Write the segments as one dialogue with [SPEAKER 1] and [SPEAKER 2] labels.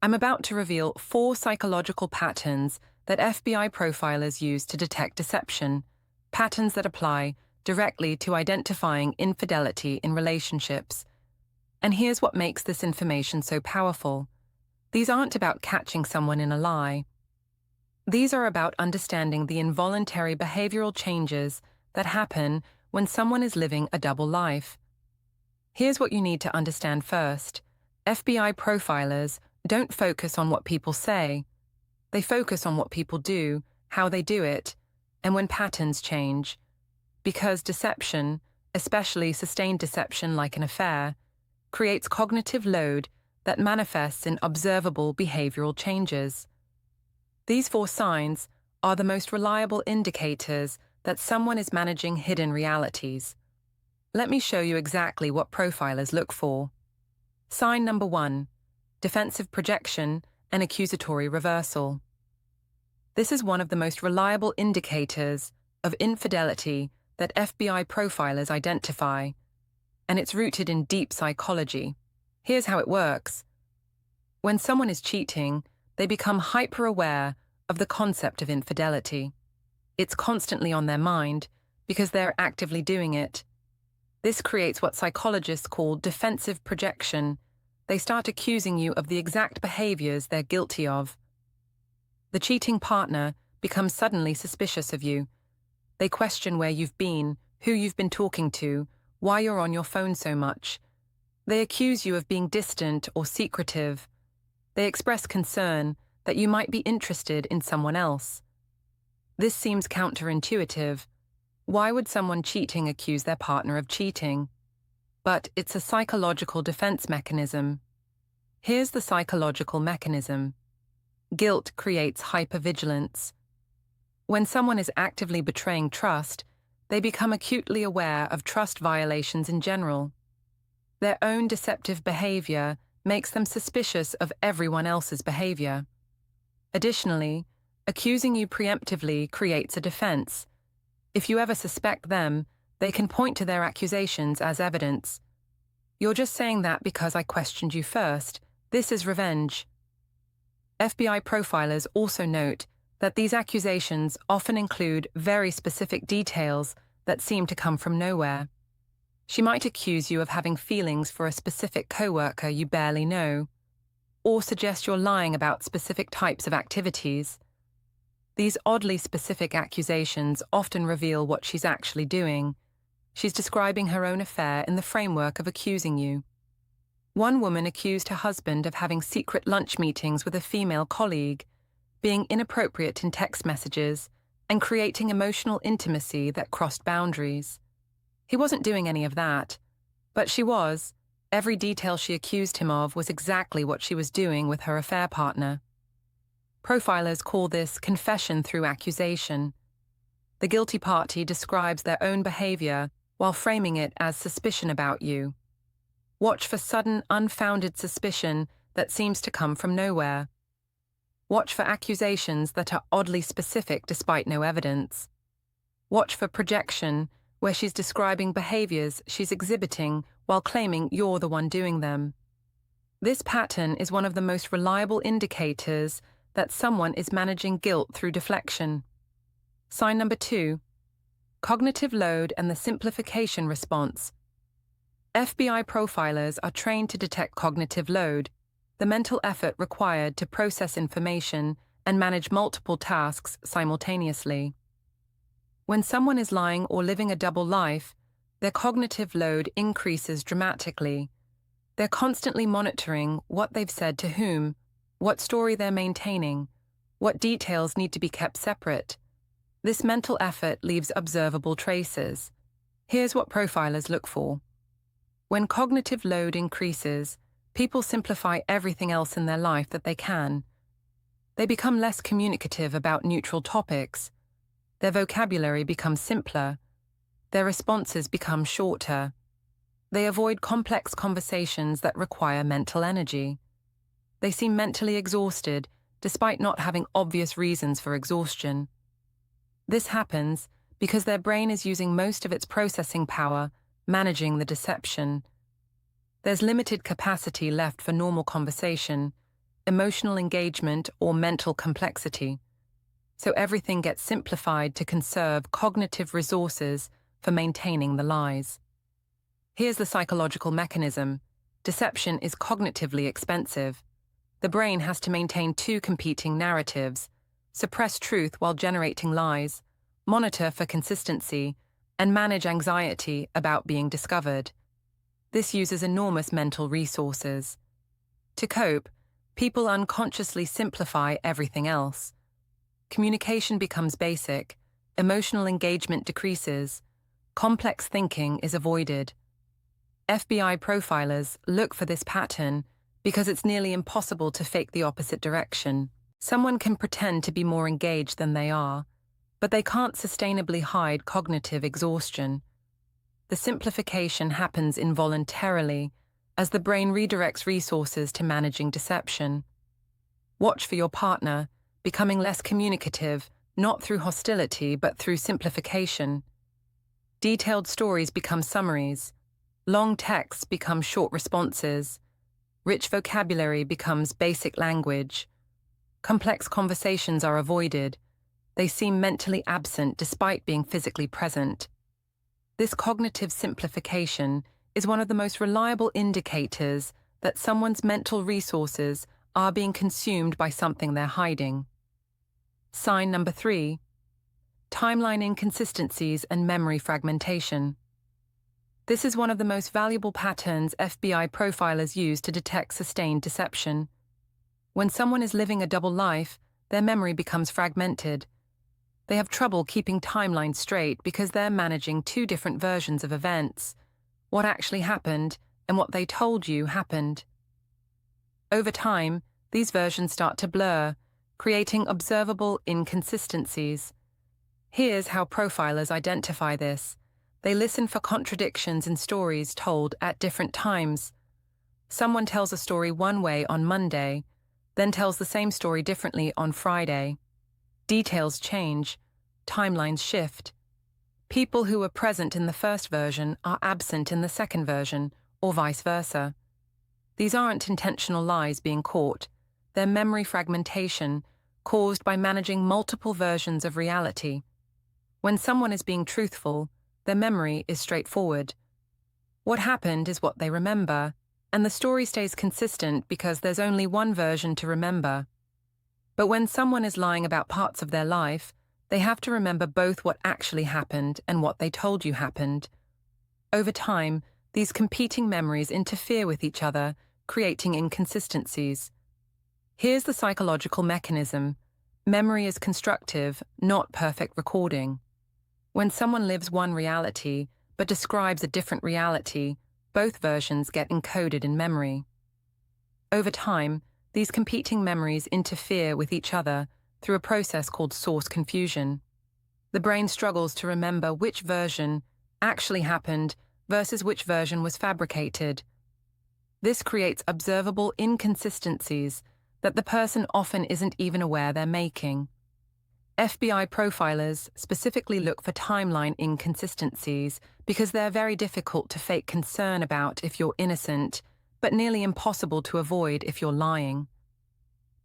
[SPEAKER 1] I'm about to reveal 4 psychological patterns that FBI profilers use to detect deception, patterns that apply directly to identifying infidelity in relationships. And here's what makes this information so powerful. These aren't about catching someone in a lie. These are about understanding the involuntary behavioral changes that happen when someone is living a double life. Here's what you need to understand first. FBI profilers don't focus on what people say. They focus on what people do, how they do it, and when patterns change. Because deception, especially sustained deception like an affair, creates cognitive load that manifests in observable behavioral changes. These 4 signs are the most reliable indicators that someone is managing hidden realities. Let me show you exactly what profilers look for. Sign number 1, defensive projection and accusatory reversal. This is one of the most reliable indicators of infidelity that FBI profilers identify, and it's rooted in deep psychology. Here's how it works. When someone is cheating, they become hyper-aware of the concept of infidelity. It's constantly on their mind because they're actively doing it. This creates what psychologists call defensive projection. They start accusing you of the exact behaviors they're guilty of. The cheating partner becomes suddenly suspicious of you. They question where you've been, who you've been talking to, why you're on your phone so much. They accuse you of being distant or secretive. They express concern that you might be interested in someone else. This seems counterintuitive. Why would someone cheating accuse their partner of cheating? But it's a psychological defense mechanism. Here's the psychological mechanism. Guilt creates hypervigilance. When someone is actively betraying trust, they become acutely aware of trust violations in general. Their own deceptive behavior makes them suspicious of everyone else's behavior. Additionally, accusing you preemptively creates a defense. If you ever suspect them, they can point to their accusations as evidence. You're just saying that because I questioned you first. This is revenge. FBI profilers also note that these accusations often include very specific details that seem to come from nowhere. She might accuse you of having feelings for a specific coworker you barely know, or suggest you're lying about specific types of activities. These oddly specific accusations often reveal what she's actually doing. She's describing her own affair in the framework of accusing you. One woman accused her husband of having secret lunch meetings with a female colleague, being inappropriate in text messages, and creating emotional intimacy that crossed boundaries. He wasn't doing any of that, but she was. Every detail she accused him of was exactly what she was doing with her affair partner. Profilers call this confession through accusation. The guilty party describes their own behavior while framing it as suspicion about you. Watch for sudden, unfounded suspicion that seems to come from nowhere. Watch for accusations that are oddly specific despite no evidence. Watch for projection, where she's describing behaviors she's exhibiting while claiming you're the one doing them. This pattern is one of the most reliable indicators that someone is managing guilt through deflection. Sign number 2, cognitive load and the simplification response. FBI profilers are trained to detect cognitive load, the mental effort required to process information and manage multiple tasks simultaneously. When someone is lying or living a double life, their cognitive load increases dramatically. They're constantly monitoring what they've said to whom, what story they're maintaining, what details need to be kept separate. This mental effort leaves observable traces. Here's what profilers look for. When cognitive load increases, people simplify everything else in their life that they can. They become less communicative about neutral topics. Their vocabulary becomes simpler. Their responses become shorter. They avoid complex conversations that require mental energy. They seem mentally exhausted, despite not having obvious reasons for exhaustion. This happens because their brain is using most of its processing power managing the deception. There's limited capacity left for normal conversation, emotional engagement, or mental complexity. So everything gets simplified to conserve cognitive resources for maintaining the lies. Here's the psychological mechanism. Deception is cognitively expensive. The brain has to maintain two competing narratives, suppress truth while generating lies, monitor for consistency, and manage anxiety about being discovered. This uses enormous mental resources. To cope, people unconsciously simplify everything else. Communication becomes basic, emotional engagement decreases, complex thinking is avoided. FBI profilers look for this pattern because it's nearly impossible to fake the opposite direction. Someone can pretend to be more engaged than they are, but they can't sustainably hide cognitive exhaustion. The simplification happens involuntarily as the brain redirects resources to managing deception. Watch for your partner becoming less communicative, not through hostility but through simplification. Detailed stories become summaries, long texts become short responses, rich vocabulary becomes basic language, complex conversations are avoided, they seem mentally absent despite being physically present. This cognitive simplification is one of the most reliable indicators that someone's mental resources are being consumed by something they're hiding. Sign number 3. Timeline inconsistencies and memory fragmentation. This is one of the most valuable patterns FBI profilers use to detect sustained deception. When someone is living a double life, their memory becomes fragmented. They have trouble keeping timelines straight because they're managing two different versions of events, what actually happened and what they told you happened. Over time, these versions start to blur, creating observable inconsistencies. Here's how profilers identify this. They listen for contradictions in stories told at different times. Someone tells a story one way on Monday, then tells the same story differently on Friday. Details change, timelines shift. People who were present in the first version are absent in the second version, or vice versa. These aren't intentional lies being caught. They're memory fragmentation caused by managing multiple versions of reality. When someone is being truthful, their memory is straightforward. What happened is what they remember, and the story stays consistent because there's only one version to remember. But when someone is lying about parts of their life, they have to remember both what actually happened and what they told you happened. Over time, these competing memories interfere with each other, creating inconsistencies. Here's the psychological mechanism. Memory is constructive, not perfect recording. When someone lives one reality but describes a different reality, both versions get encoded in memory. Over time, these competing memories interfere with each other through a process called source confusion. The brain struggles to remember which version actually happened versus which version was fabricated. This creates observable inconsistencies that the person often isn't even aware they're making. FBI profilers specifically look for timeline inconsistencies because they're very difficult to fake concern about if you're innocent, but nearly impossible to avoid if you're lying.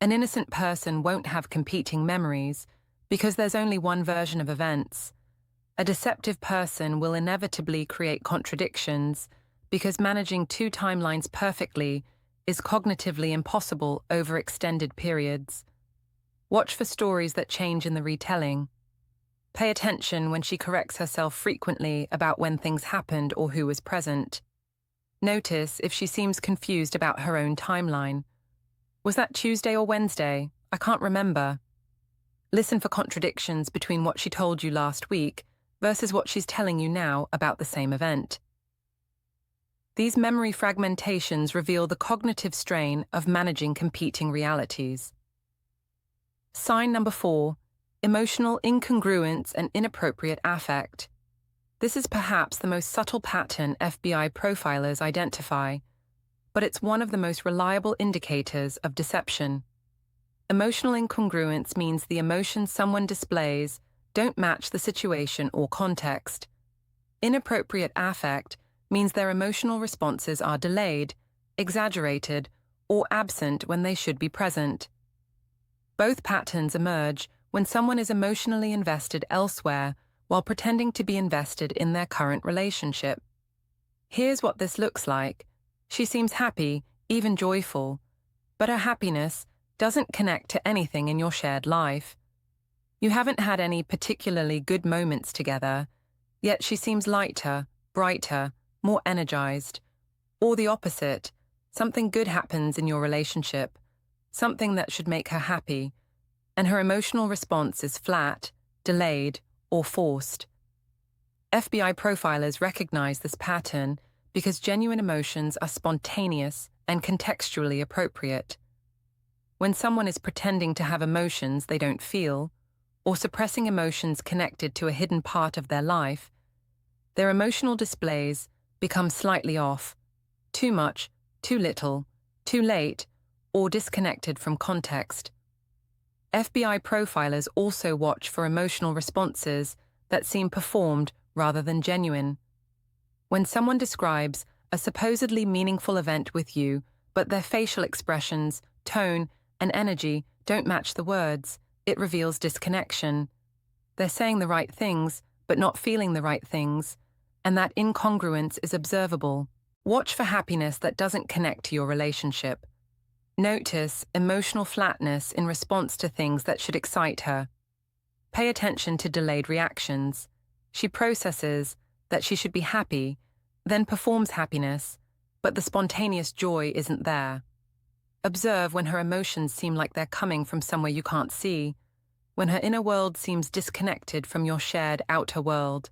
[SPEAKER 1] An innocent person won't have competing memories because there's only one version of events. A deceptive person will inevitably create contradictions because managing two timelines perfectly is cognitively impossible over extended periods. Watch for stories that change in the retelling. Pay attention when she corrects herself frequently about when things happened or who was present. Notice if she seems confused about her own timeline. Was that Tuesday or Wednesday? I can't remember. Listen for contradictions between what she told you last week versus what she's telling you now about the same event. These memory fragmentations reveal the cognitive strain of managing competing realities. Sign number 4, emotional incongruence and inappropriate affect. This is perhaps the most subtle pattern FBI profilers identify, but it's one of the most reliable indicators of deception. Emotional incongruence means the emotions someone displays don't match the situation or context. Inappropriate affect means their emotional responses are delayed, exaggerated, or absent when they should be present. Both patterns emerge when someone is emotionally invested elsewhere while pretending to be invested in their current relationship. Here's what this looks like. She seems happy, even joyful, but her happiness doesn't connect to anything in your shared life. You haven't had any particularly good moments together, yet she seems lighter, brighter, more energized. Or the opposite, something good happens in your relationship, something that should make her happy, and her emotional response is flat, delayed, or forced. FBI profilers recognize this pattern because genuine emotions are spontaneous and contextually appropriate. When someone is pretending to have emotions they don't feel, or suppressing emotions connected to a hidden part of their life, their emotional displays become slightly off, too much, too little, too late, or disconnected from context. FBI profilers also watch for emotional responses that seem performed rather than genuine. When someone describes a supposedly meaningful event with you, but their facial expressions, tone, and energy don't match the words, it reveals disconnection. They're saying the right things, but not feeling the right things, and that incongruence is observable. Watch for happiness that doesn't connect to your relationship. Notice emotional flatness in response to things that should excite her. Pay attention to delayed reactions. She processes that she should be happy, then performs happiness, but the spontaneous joy isn't there. Observe when her emotions seem like they're coming from somewhere you can't see, when her inner world seems disconnected from your shared outer world.